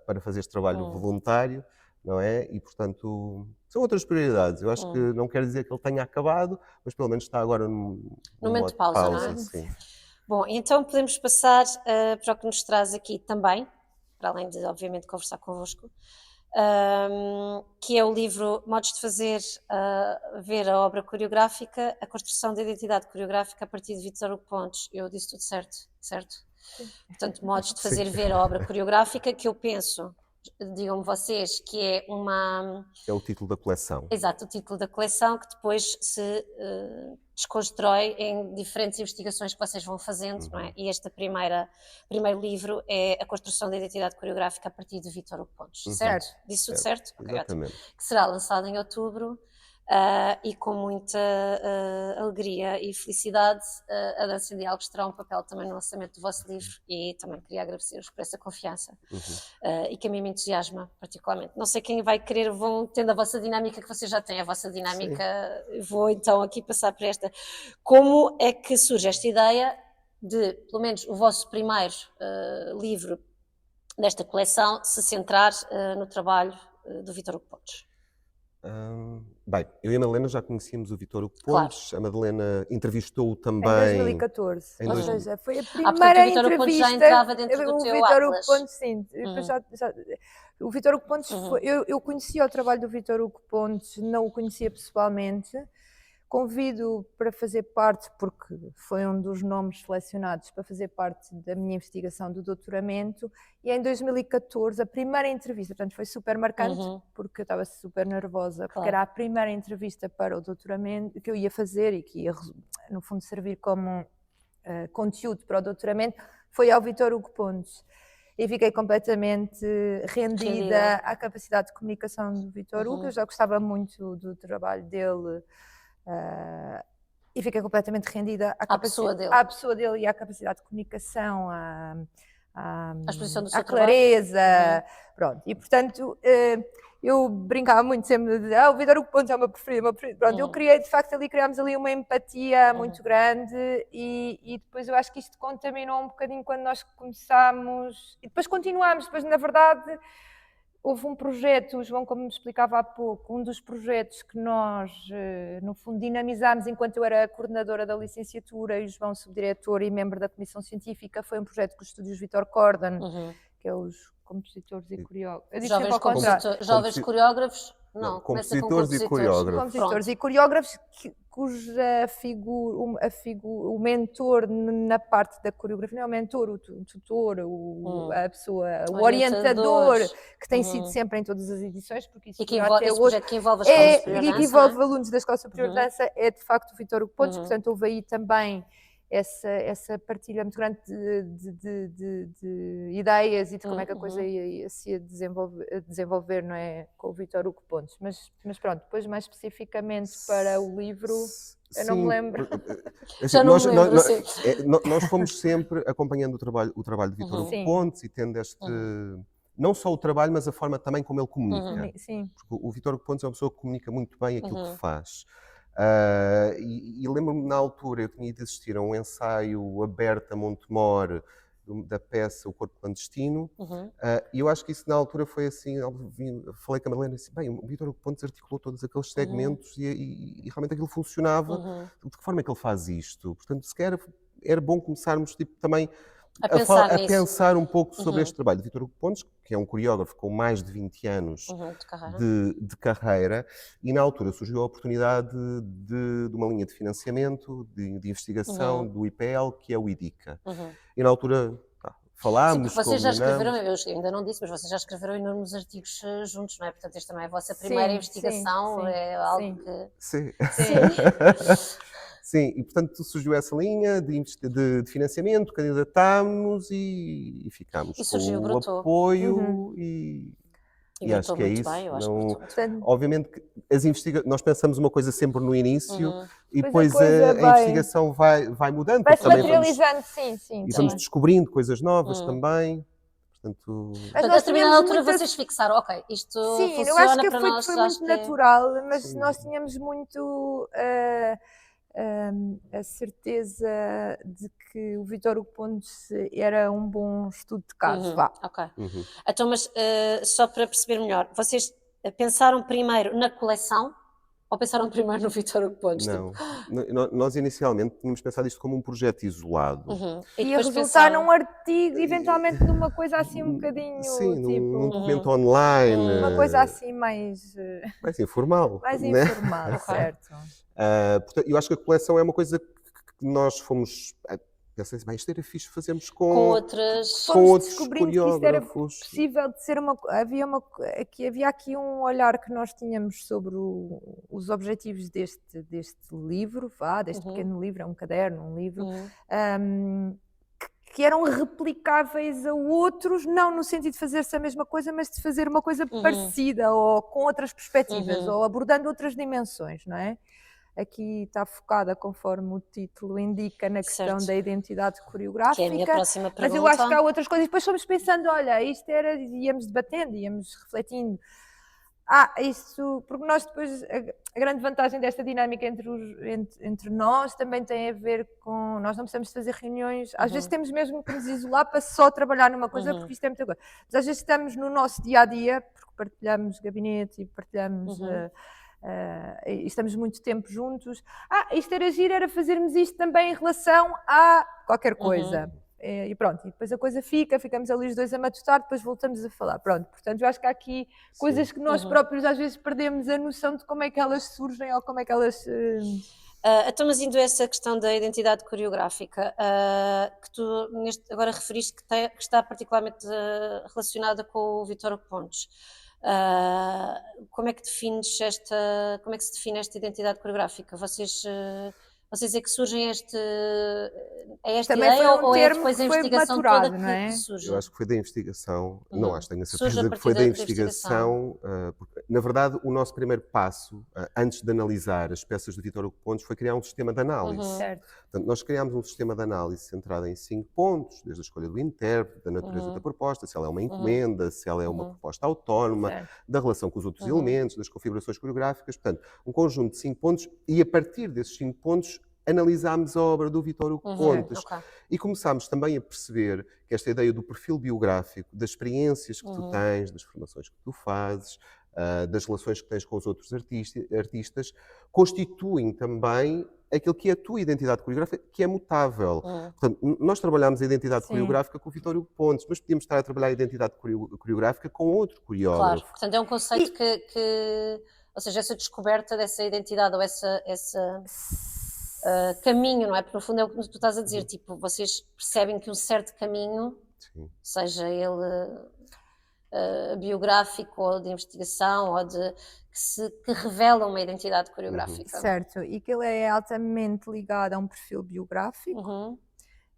para fazer este trabalho voluntário, não é? E, portanto, são outras prioridades. Eu acho que não quer dizer que ele tenha acabado, mas pelo menos está agora num momento modo de pausa, não é? sim. Bom, então podemos passar para o que nos traz aqui também, para além de, obviamente, conversar convosco, que é o livro Modos de Fazer, ver a obra coreográfica, a construção da identidade coreográfica a partir de Vítor Hugo Pontes. Eu disse tudo certo, certo? Portanto, Modos de Fazer ver a obra coreográfica, que eu penso, digam-me vocês, que é uma... É o título da coleção. Exato, o título da coleção, que depois se desconstrói em diferentes investigações que vocês vão fazendo, não é? E este primeiro livro é A Construção da Identidade Coreográfica a partir de Vítor Hugo Pontes, certo? Disse tudo certo? Okay, Exatamente. que será lançado em outubro e com muita alegria e felicidade a Dança em Diálogos terá um papel também no lançamento do vosso livro e também queria agradecer-vos por essa confiança e que a mim me entusiasma particularmente. Não sei quem vai querer, vão tendo a vossa dinâmica que vocês já têm, a vossa dinâmica. Vou então aqui passar por esta. Como é que surge esta ideia de, pelo menos, o vosso primeiro livro desta coleção se centrar no trabalho do Vítor Hugo Pontes? Bem, eu e a Madalena já conhecíamos o Vítor Hugo Pontes, Claro. A Madalena entrevistou-o também em 2014, em ou dois- seja, foi a portanto, primeira o Vítor Hugo Pontes já entrevista. entrava dentro do O teu Vítor Hugo atlas. Pontes, sim. Depois o Vítor Hugo Pontes, eu conhecia o trabalho do Vítor Hugo Pontes, não o conhecia pessoalmente. Convido para fazer parte, porque foi um dos nomes selecionados para fazer parte da minha investigação do doutoramento, e em 2014, a primeira entrevista, portanto foi super marcante, porque eu estava super nervosa, porque era a primeira entrevista para o doutoramento que eu ia fazer e que ia, no fundo, servir como conteúdo para o doutoramento, foi ao Vítor Hugo Pontes. E fiquei completamente rendida à capacidade de comunicação do Vítor Hugo. Eu já gostava muito do trabalho dele. E fiquei completamente rendida à pessoa dele. à pessoa dele e à capacidade de comunicação, à exposição do seu clareza, trabalho. pronto. E, portanto, eu brincava muito sempre de dizer, o Vítor Hugo Pontes é o meu preferido. Pronto, eu criei, de facto, criámos ali uma empatia muito grande e depois eu acho que isto contaminou um bocadinho quando nós começámos, e depois continuámos, depois, na verdade, houve um projeto, o João, como me explicava há pouco, um dos projetos que nós, no fundo, dinamizámos enquanto eu era coordenadora da licenciatura e o João, subdiretor e membro da comissão científica, foi um projeto com os estúdios Vítor Corden, que é os compositores e coreógrafos. Jovens coreógrafos? Não, começa com compositores e coreógrafos. Compositores e coreógrafos, cuja o mentor na parte da coreografia, não é o mentor, o tutor, a pessoa, o orientador, que tem sido sempre em todas as edições, porque isso até hoje, projeto que envolve a Escola Superior de Dança, que envolve alunos da Escola Superior de Dança, é de facto o Vítor Hugo Pontes, portanto houve aí também essa partilha muito grande de ideias e de como é que a coisa ia se desenvolver, não é, com o Vítor Hugo Pontes, mas pronto, depois mais especificamente para o livro, eu não me lembro. Nós fomos sempre acompanhando o trabalho de Vítor Hugo Pontes e tendo não só o trabalho, mas a forma também como ele comunica. Porque o Vítor Hugo Pontes é uma pessoa que comunica muito bem aquilo que faz. E lembro-me, na altura, eu tinha ido assistir a um ensaio aberto a Montemor da peça O Corpo Clandestino, e eu acho que isso na altura foi assim, falei com a Madalena assim, bem, o Vítor Hugo Pontes articulou todos aqueles segmentos e realmente aquilo funcionava. De que forma é que ele faz isto? Portanto, sequer era bom começarmos também a pensar um pouco sobre este trabalho de Vítor Hugo Pontes, que é um coreógrafo com mais de 20 anos de carreira, e na altura surgiu a oportunidade de uma linha de financiamento, de investigação do IPL, que é o IDICA. E na altura falámos, vocês já escreveram, eu ainda não disse, mas vocês já escreveram enormes artigos juntos, não é? Portanto, esta não é a vossa primeira investigação, é algo que... Sim. Sim, e portanto surgiu essa linha de financiamento, candidatámos e ficámos com o apoio e acho que é isso. Obviamente que nós pensamos uma coisa sempre no início e depois a investigação vai mudando. Vai se materializando, sim. E vamos descobrindo coisas novas também. Portanto, a determinada altura vocês fixaram, ok, isto funciona eu acho que para nós. Foi muito natural, mas nós tínhamos muito a certeza de que o Vítor Hugo Pontes era um bom estudo de caso. Ok. Então, mas só para perceber melhor, vocês pensaram primeiro na coleção ou pensaram primeiro no Vítor Hugo Pontes? Não, nós inicialmente tínhamos pensado isto como um projeto isolado. E ia resultar num artigo, eventualmente numa coisa assim um bocadinho... Sim, num documento online. Uma coisa assim mais informal. Certo. Portanto, eu acho que a coleção é uma coisa que nós fomos... Pensei assim, isto era fixe fazermos com outros descobrindo coreógrafos. Que isto era possível de ser havia aqui um olhar que nós tínhamos sobre os objetivos deste livro, deste pequeno livro, é um caderno, um livro, que eram replicáveis a outros, não no sentido de fazer-se a mesma coisa, mas de fazer uma coisa parecida ou com outras perspectivas ou abordando outras dimensões, não é? Aqui está focada, conforme o título indica, na questão da identidade coreográfica. Que é a minha próxima pergunta. Mas eu acho que há outras coisas. E depois fomos pensando, olha, isto era... Íamos debatendo, íamos refletindo. Isso... Porque nós depois... A grande vantagem desta dinâmica entre nós também tem a ver com... Nós não precisamos fazer reuniões. Às vezes temos mesmo que nos isolar para só trabalhar numa coisa, porque isto é muita coisa. Mas às vezes estamos no nosso dia-a-dia, porque partilhamos gabinete e partilhamos... estamos muito tempo juntos. Isto era giro, era fazermos isto também em relação a qualquer coisa. E pronto, e depois a coisa ficamos ali os dois a matutar, depois voltamos a falar. Pronto, portanto, eu acho que há aqui coisas que nós próprios às vezes perdemos a noção de como é que elas surgem ou como é que elas... Então, mas indo a essa questão da identidade coreográfica, que tu agora referiste que está particularmente relacionada com o Vítor Hugo Pontes. Como é que se define esta identidade coreográfica? Vocês vocês é que surgem esta Também ideia foi um ou é termo depois que a foi investigação maturado, toda não é? que surge? Eu acho que foi da investigação, não acho, tenho a Surge a certeza que foi partir da da investigação, porque, na verdade, o nosso primeiro passo, antes de analisar as peças do Vítor Hugo Pontes, foi criar um sistema de análise. Certo. Portanto, nós criámos um sistema de análise centrado em 5 pontos, desde a escolha do intérprete, da natureza da proposta, se ela é uma encomenda, se ela é uma proposta autónoma, Certo. da relação com os outros elementos, das configurações coreográficas, portanto, um conjunto de 5 pontos, e a partir desses 5 pontos analisámos a obra do Vítor Hugo Pontes e começámos também a perceber que esta ideia do perfil biográfico, das experiências que tu tens, das formações que tu fazes, das relações que tens com os outros artistas, constituem também aquilo que é a tua identidade coreográfica, que é mutável. Portanto, nós trabalhámos a identidade coreográfica com o Vítor Hugo Pontes, mas podíamos estar a trabalhar a identidade coreográfica com outro coreógrafo. Claro, portanto é um conceito ou seja, essa descoberta dessa identidade ou essa caminho, não é? Porque no fundo é o que tu estás a dizer, tipo, vocês percebem que um certo caminho, seja ele biográfico ou de investigação ou que revela uma identidade coreográfica. Certo, e que ele é altamente ligado a um perfil biográfico.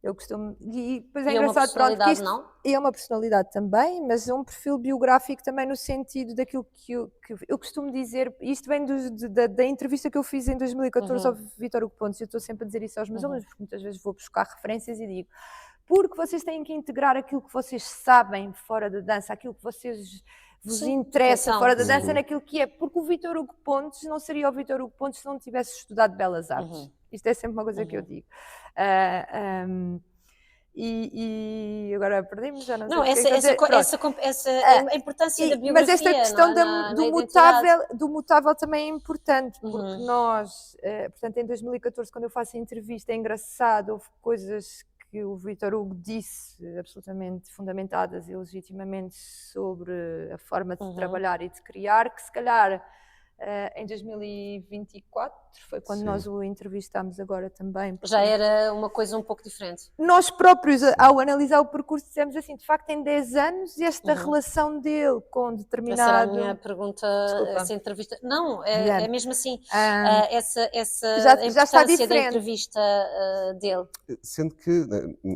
Eu costumo. E depois é engraçado, pronto, que isto não? é uma personalidade também, mas é um perfil biográfico também no sentido daquilo que eu costumo dizer. Isto vem da entrevista que eu fiz em 2014 ao Vítor Hugo Pontes. Eu estou sempre a dizer isso aos meus alunos, porque muitas vezes vou buscar referências e digo: porque vocês têm que integrar aquilo que vocês sabem fora da dança, aquilo que vocês vos interessa fora da dança naquilo que é. Porque o Vítor Hugo Pontes não seria o Vítor Hugo Pontes se não tivesse estudado Belas Artes. Isto é sempre uma coisa que eu digo. E agora perdemos, já não sei. A importância da biografia. Mas esta questão do mutável também é importante, porque nós, portanto, em 2014, quando eu faço a entrevista, é engraçado, houve coisas que o Vítor Hugo disse absolutamente fundamentadas e legitimamente sobre a forma de trabalhar e de criar, que se calhar em 2024 foi quando nós o entrevistámos agora também. Já era uma coisa um pouco diferente. Nós próprios, ao analisar o percurso, dissemos assim, de facto, em 10 anos, esta relação dele com determinado... Essa era a minha pergunta, essa entrevista... Não, é mesmo assim, essa importância da entrevista dele. Sendo que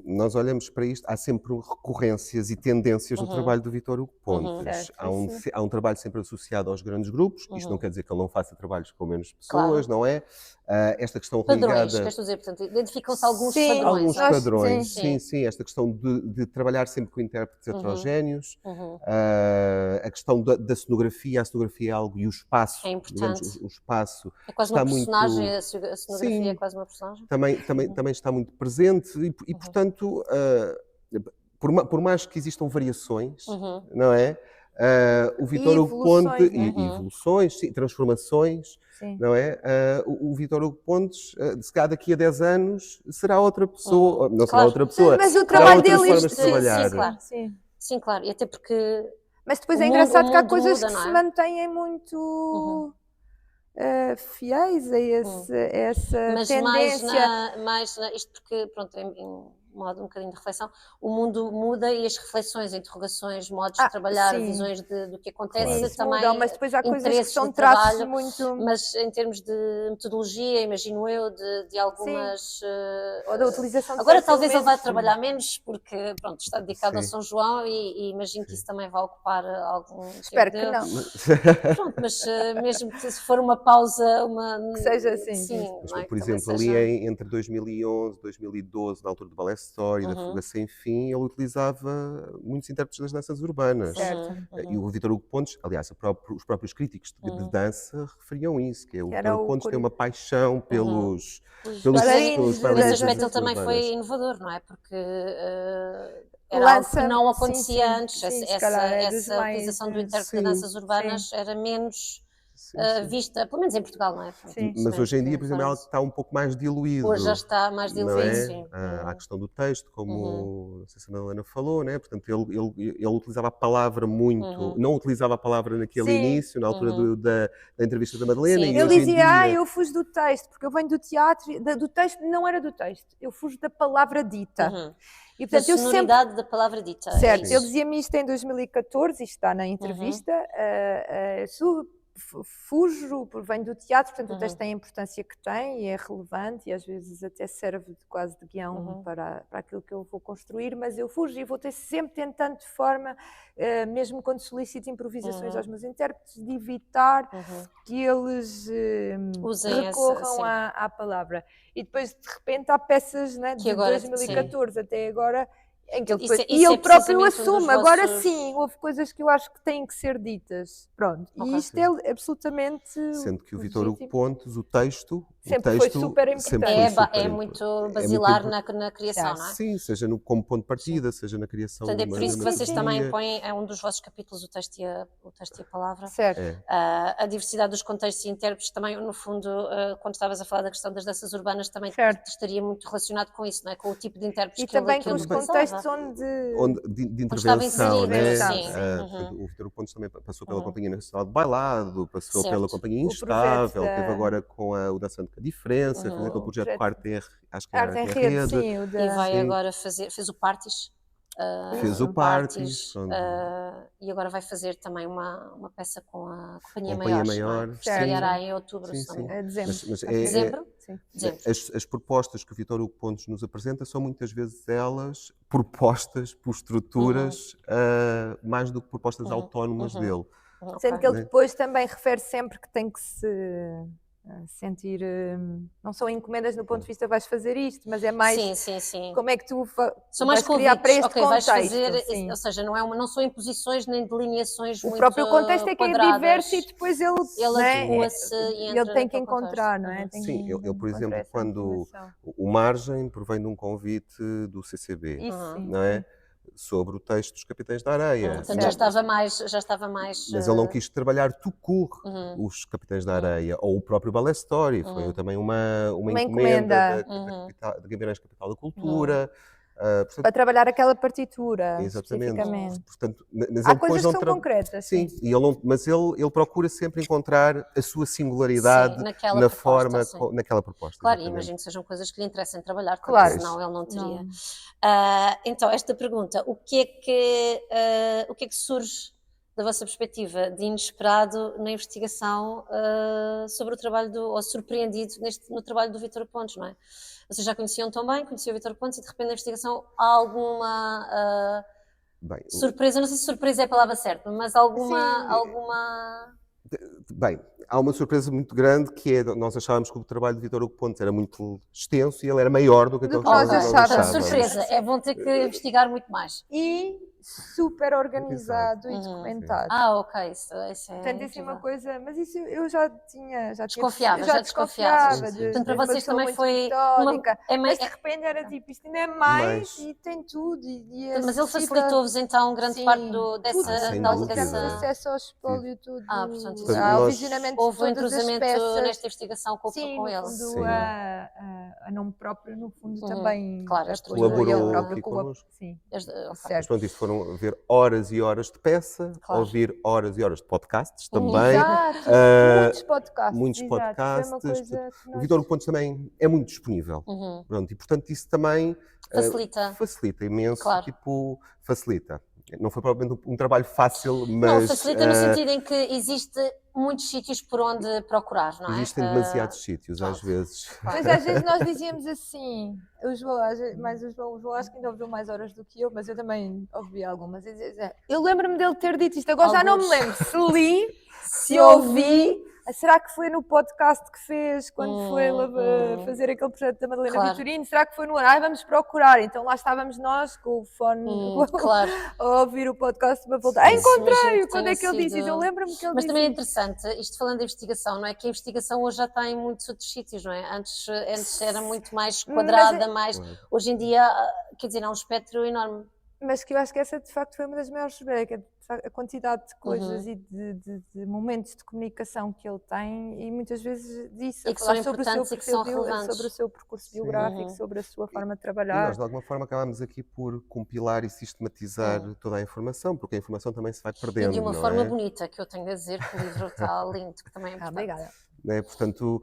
nós olhamos para isto, há sempre recorrências e tendências no trabalho do Vítor Hugo Pontes. Há um trabalho sempre associado aos grandes grupos, isto não quer dizer que ele não faça trabalhos com menos pessoas, não é? Esta questão padrões, ligada... queres dizer, portanto, identificam-se alguns padrões. Alguns padrões, sim. Esta questão de trabalhar sempre com intérpretes heterogéneos, a questão da cenografia, a cenografia é algo, e o espaço, é importante. Digamos, o espaço é quase está uma personagem, muito... a cenografia é quase uma personagem. Também está muito presente e portanto, por mais que existam variações, não é? O Vítor Hugo Pontes, evoluções, transformações, não é? O Vítor Hugo Pontes, se calhar daqui a 10 anos, será outra pessoa, não será outra pessoa, mas o trabalho dele de trabalhar. Sim, claro, e até porque... Mas depois é engraçado que há coisas que se mantêm muito... fiéis a essa tendência. Mas isto porque, pronto, em modo um bocadinho de reflexão, o mundo muda e as reflexões, interrogações, modos de trabalhar, visões do que acontece também, mudam, mas depois há coisas que são trabalho, traços muito... Mas em termos de metodologia, imagino eu, de algumas... ou da utilização de agora talvez ele vá trabalhar menos, porque, pronto, está dedicado ao São João e imagino que isso também vai ocupar algum... Espero que não. Pronto, mas mesmo que se for uma pausa, que seja assim. Sim, mas, por exemplo, ali entre 2011 e 2012, na altura do Ballet Story, da Fuga Sem Fim, ele utilizava muitos intérpretes das danças urbanas. E o Vítor Hugo Pontes, aliás, os próprios críticos de dança referiam isso, que é o Vítor Hugo Pontes tem uma paixão pelos bailarinos. Nesse aspecto ele também foi inovador, não é? Porque era algo que não acontecia antes. Essa utilização do intérprete de danças urbanas era menos... vista, pelo menos em Portugal, não é? Mas hoje em dia, por exemplo, é algo que está um pouco mais diluído. Hoje já está mais diluído, sim. Há a questão do texto, como não sei se a Madalena falou, né? Portanto, ele utilizava a palavra muito, não utilizava a palavra naquele início, na altura da entrevista da Madalena. Sim. E ele dizia, dia... eu fujo do texto, porque eu venho do teatro, do texto, não era do texto, eu fujo da palavra dita. E, portanto, a sonoridade da palavra dita. Certo, ele dizia-me isto em 2014, isto está na entrevista, fujo, venho do teatro, portanto o texto tem a importância que tem e é relevante e às vezes até serve quase de guião para aquilo que eu vou construir, mas eu fujo e vou sempre tentando de forma, mesmo quando solicito improvisações aos meus intérpretes, de evitar que eles recorram à palavra. E depois de repente há peças, né, de 2014 até agora, em que ele ele próprio assume, agora sim, houve coisas que eu acho que têm que ser ditas, pronto, e isto é absolutamente... Sendo que o Vítor Hugo Pontes, o texto foi super importante. É muito basilar na criação, não é? Sim, seja como ponto de partida, seja na criação de uma dramaturgia. É por isso que vocês também põem, é um dos vossos capítulos, o texto e a palavra. Certo. A diversidade dos contextos e intérpretes também, no fundo, quando estavas a falar da questão das danças urbanas, também estaria muito relacionado com isso, não é? Com o tipo de intérpretes que ele também com os contextos de intervenção, né? Sim. O Vítor Hugo Pontes também passou pela Companhia Nacional de Bailado, passou pela Companhia Instável, teve agora com o Dançando com a Diferença, fez aquele projeto com a Arte em acho que é Arte em Rede, sim. E vai agora fez o Partis. Fez o Partis. E agora vai fazer também uma peça com a Companhia Maior. Que estreará em outubro. Dezembro. As propostas que o Vítor Hugo Pontes nos apresenta são muitas vezes elas propostas por estruturas mais do que propostas autónomas dele. Sendo que ele depois também refere sempre que tem que se sentir, não são encomendas no ponto de vista vais fazer isto, mas é mais como é que tu são mais vais criar para este contexto. Vais fazer, ou seja, não são imposições nem delineações muito quadradas. O próprio contexto é que é diverso e depois ele adequa-se e ele tem que encontrar, não é? Sim, ele, por exemplo, quando o Margem provém de um convite do CCB, não é? Sobre o texto dos Capitães da Areia. Portanto, já estava mais... Mas ele não quis trabalhar tout court os Capitães da Areia, ou o próprio Ballet Story, foi também uma encomenda da Guimarães Capital da Cultura. Portanto, para trabalhar aquela partitura, exatamente. Portanto, mas há coisas que são concretas. Sim, mas ele procura sempre encontrar a sua singularidade naquela proposta. Claro, e imagino que sejam coisas que lhe interessem trabalhar, senão ele não teria. Então, esta pergunta, o que é que surge da vossa perspectiva de inesperado na investigação sobre o trabalho ou surpreendido no trabalho do Vítor Pontes, não é? Vocês já conheciam tão bem, conheciam o Vítor Pontes e de repente na investigação há alguma surpresa, não sei se surpresa é a palavra certa, mas alguma... Bem, há uma surpresa muito grande que é, nós achávamos que o trabalho de Vítor Hugo Pontes era muito extenso e ele era maior do que aquilo que nós achávamos. Surpresa, vão ter que investigar muito mais. E super organizado e documentado. Ok, isso é portanto, isso é uma coisa, mas isso eu já desconfiava. Portanto, para vocês também foi mas de repente era tipo, isto ainda é mais e tem tudo. Mas ele facilitou-vos então grande parte desse acesso ao espólio, tudo. Portanto, ao visionamento de houve um todas as entrosamento peças. nesta investigação com ele. Sim, a nome próprio, no fundo, também colaborou connosco. Sim, mas pronto, isto foram ver horas e horas de peça, ouvir horas e horas de podcasts também. Muitos podcasts. O Vítor Hugo Pontes também é muito disponível. Pronto, e portanto isso também facilita imenso, facilita. Não foi provavelmente um trabalho fácil, mas... Não, facilita no sentido em que existe muitos sítios por onde procurar, não é? Existem demasiados sítios, às vezes. Mas às vezes nós dizíamos assim, o João acho que ainda ouviu mais horas do que eu, mas eu também ouvi algumas. Eu lembro-me dele ter dito isto, agora já não me lembro se li, se ouvi. Será que foi no podcast que fez quando foi fazer aquele projeto da Madalena Vitorino? Será que foi no ano? Vamos procurar. Então lá estávamos nós com o fone a ouvir o podcast para voltar. Encontrei-o! Quando é que ele disse isso? Eu lembro-me que ele disse. Mas também é interessante, isto falando de investigação, não é? Que a investigação hoje já está em muitos outros sítios, não é? Antes era muito mais quadrada, hoje em dia, quer dizer, há um espectro enorme. Mas que eu acho que essa de facto foi uma das maiores surpresas, a quantidade de coisas e de momentos de comunicação que ele tem e muitas vezes disso, e que são importantes e que são relevantes. Sobre o seu percurso biográfico, sobre a sua forma de trabalhar. E nós de alguma forma acabámos aqui por compilar e sistematizar toda a informação, porque a informação também se vai perdendo. E de uma forma bonita, que eu tenho a dizer que o livro está lindo, que também é importante. Obrigada. Né? Portanto,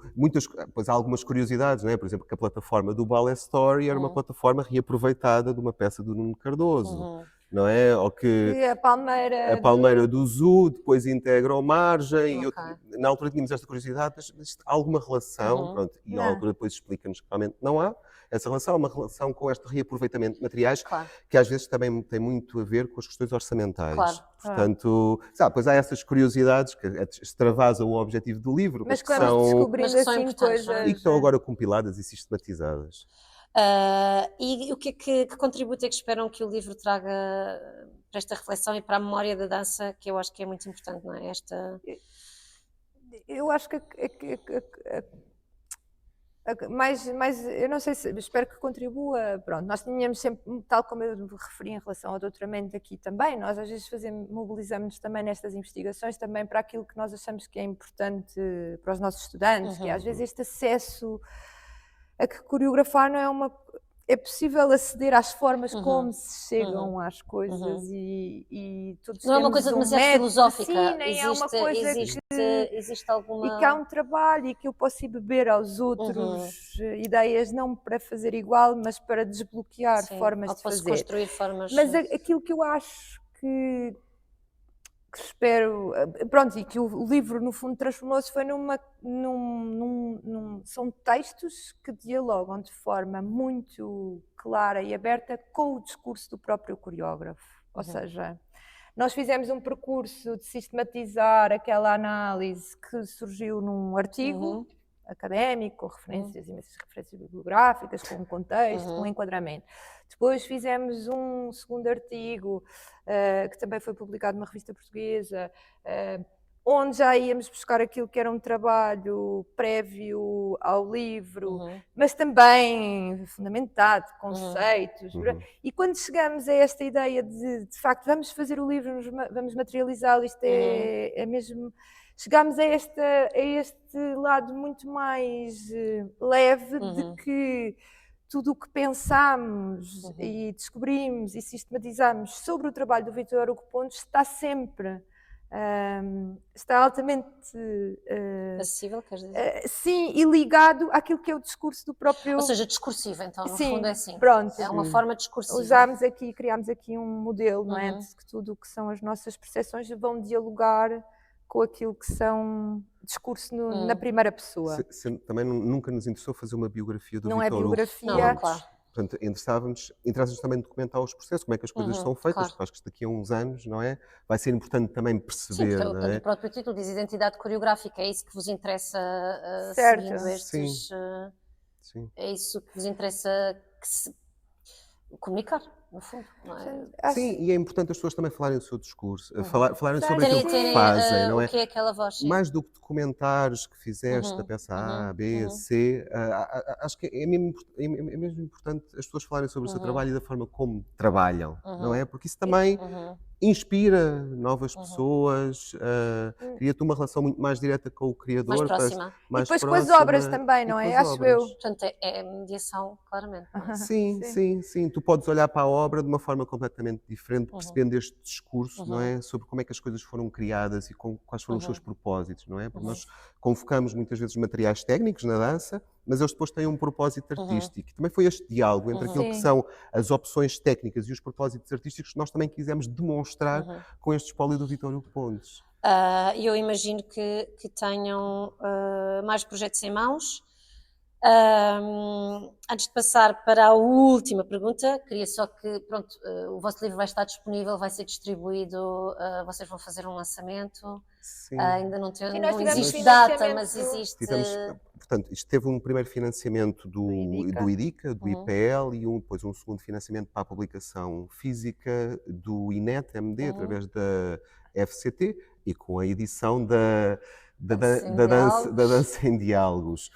há algumas curiosidades, não é? Por exemplo, que a plataforma do Ballet Story era uma plataforma reaproveitada de uma peça do Nuno Cardoso. não é? Ou que E a palmeira do zoo depois integra o margem. E Ok. na altura tínhamos esta curiosidade, mas há alguma relação? Pronto, e a Não. altura depois explica-nos que realmente não há essa relação, há uma relação com este reaproveitamento de materiais, Claro. que às vezes também tem muito a ver com as questões orçamentais. Claro. Portanto, sabe, pois há essas curiosidades que extravasam o objetivo do livro, Mas que que vamos são, descobrindo Mas que são assim importantes, não é? coisas. e que estão agora compiladas e sistematizadas. E o que contributo é que esperam que o livro traga para esta reflexão e para a memória da dança, que eu acho que é muito importante, não é? Eu acho que mais, eu não sei se, espero que contribua. Pronto, nós tínhamos sempre, tal como eu me referi em relação ao doutoramento aqui também, nós às vezes mobilizamos-nos também nestas investigações também para aquilo que nós achamos que é importante para os nossos estudantes, que é às vezes este acesso a que coreografar não é uma... É possível aceder às formas como se chegam às coisas e todos Não é uma temos coisa um demasiado método, filosófica. sim, nem é uma coisa Existe alguma... e que há um trabalho e que eu posso ir beber aos outros ideias, não para fazer igual, mas para desbloquear Sim, formas ou de posso fazer. construir formas... Mas aquilo que eu acho que espero, pronto, e que o livro no fundo transformou-se foi são textos que dialogam de forma muito clara e aberta com o discurso do próprio coreógrafo, ou seja, nós fizemos um percurso de sistematizar aquela análise que surgiu num artigo académico, com referências, imensas referências bibliográficas, com um contexto, com um enquadramento. Depois fizemos um segundo artigo, que também foi publicado numa revista portuguesa, onde já íamos buscar aquilo que era um trabalho prévio ao livro, mas também fundamentado, conceitos. E quando chegamos a esta ideia de facto, vamos fazer o livro, vamos materializá-lo, isto é mesmo... Chegámos a este lado muito mais leve de que tudo o que pensámos e descobrimos e sistematizamos sobre o trabalho do Vítor Hugo Pontes está sempre, está altamente... acessível, queres dizer? sim, e ligado àquilo que é o discurso do próprio... Ou seja, discursivo, então, no fundo é assim. Pronto. É uma forma discursiva. Criámos aqui um modelo, não é? De que tudo o que são as nossas percepções vão dialogar com aquilo que são discurso na primeira pessoa. Também nunca nos interessou fazer uma biografia do Vítor Hugo. Não é biografia. Não, claro. Portanto, interessava-nos também documentar os processos, como é que as coisas são feitas, claro. porque acho que daqui a uns anos, não é? Vai ser importante também perceber, Sim, não é? o próprio título diz identidade coreográfica, é isso que vos interessa Certo. seguindo estes... Sim. É isso que vos interessa comunicar, no fundo, não é? Sim, e é importante as pessoas também falarem o seu discurso, falarem sobre aquilo que Terem, fazem, não é? o que é aquela voz, sim. Mais do que documentários que fizeste da peça A, B, C, acho que é mesmo importante as pessoas falarem sobre o seu trabalho e da forma como trabalham, não é? Porque isso também inspira novas pessoas, cria-te uma relação muito mais direta com o criador. Mais próxima. E depois com as obras também, não é? Acho eu. Portanto, é mediação, claramente. Sim. Tu podes olhar para a obra de uma forma completamente diferente, percebendo este discurso, não é? Sobre como é que as coisas foram criadas e quais foram os seus propósitos, não é? Porque nós convocamos muitas vezes materiais técnicos na dança, mas eles depois têm um propósito artístico. Também foi este diálogo entre aquilo que são as opções técnicas e os propósitos artísticos que nós também quisemos demonstrar com este espólio do Vítor Hugo Pontes. Eu imagino que tenham mais projetos em mãos. Antes de passar para a última pergunta, queria só que, pronto, o vosso livro vai estar disponível, vai ser distribuído, vocês vão fazer um lançamento. Sim. Ainda não existe financiamento data, mas existe... Portanto, isto teve um primeiro financiamento do IDICA, do IPL, e depois um segundo financiamento para a publicação física do INET-MD, através da FCT, e com a edição da Dança em Diálogos.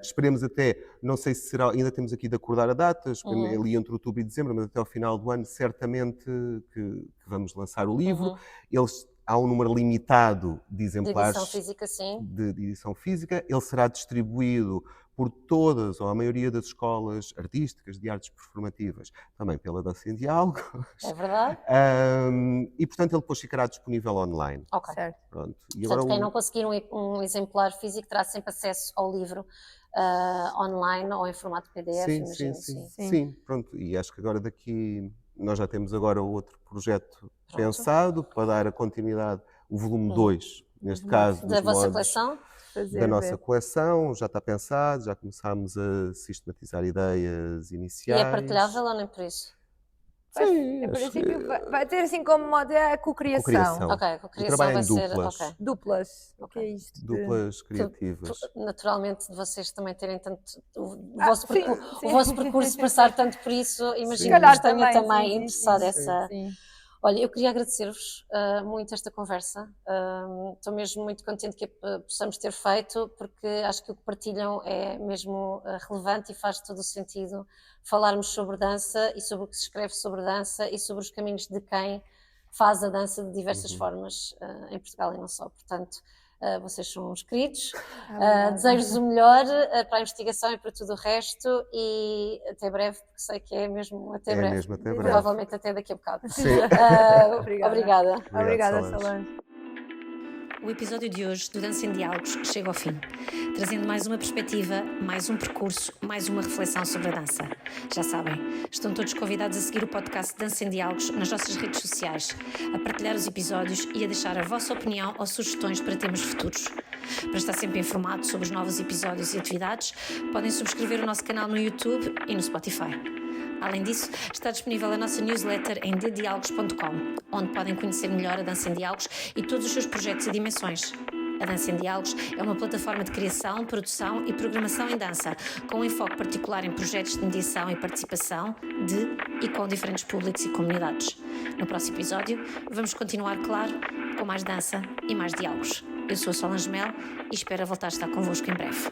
Esperemos até, não sei se será, ainda temos aqui de acordar a datas, ali entre outubro e dezembro, mas até ao final do ano certamente que vamos lançar o livro. Há um número limitado de exemplares de edição física, sim. De edição física. Ele será distribuído por todas ou a maioria das escolas artísticas de artes performativas, também pela Dança em Diálogos. É verdade. E, portanto, ele depois ficará disponível online. Ok. Certo. Pronto. E Portanto, agora quem não conseguir um exemplar físico terá sempre acesso ao livro online ou em formato PDF, imagino. Sim, pronto. E acho que agora daqui nós já temos agora outro projeto pensado para dar a continuidade, o volume 2, neste caso, Da dos vossa modos coleção? Fazer da ver. nossa coleção, já está pensado, já começámos a sistematizar ideias E iniciais. é partilhável ou nem por isso? Sim, Em acho que princípio, vai ter assim como modo a cocriação. cocriação. Ok, a O criação trabalho vai em ser... duplas, ok. Duplas. O que Ok. é isto? duplas criativas. Naturalmente, de vocês também terem tanto... O Ah, vosso, sim, sim. o vosso percurso passar tanto por isso, imagino Se que calhar vos tenha também sim, interessado sim, essa... sim. Olha, eu queria agradecer-vos muito esta conversa. Estou mesmo muito contente que possamos ter feito, porque acho que o que partilham é mesmo relevante e faz todo o sentido falarmos sobre dança e sobre o que se escreve sobre dança e sobre os caminhos de quem faz a dança de diversas formas em Portugal e não só. Portanto, vocês são uns queridos. Desejo-vos o melhor para a investigação e para tudo o resto e até breve, porque sei que é mesmo até breve. Mesmo até breve. Provavelmente até daqui a bocado. Sim. Obrigada. Obrigada, Solange. Solange. O episódio de hoje do Dança em Diálogos chega ao fim, trazendo mais uma perspectiva, mais um percurso, mais uma reflexão sobre a dança. Já sabem, estão todos convidados a seguir o podcast Dança em Diálogos nas nossas redes sociais, a partilhar os episódios e a deixar a vossa opinião ou sugestões para temas futuros. Para estar sempre informado sobre os novos episódios e atividades, podem subscrever o nosso canal no YouTube e no Spotify. Além disso, está disponível a nossa newsletter em dediálogos.com, onde podem conhecer melhor a Dança em Diálogos e todos os seus projetos e dimensões. A Dança em Diálogos é uma plataforma de criação, produção e programação em dança, com um enfoque particular em projetos de mediação e participação de e com diferentes públicos e comunidades. No próximo episódio, vamos continuar, claro, com mais dança e mais diálogos. Eu sou a Solange Mel e espero voltar a estar convosco em breve.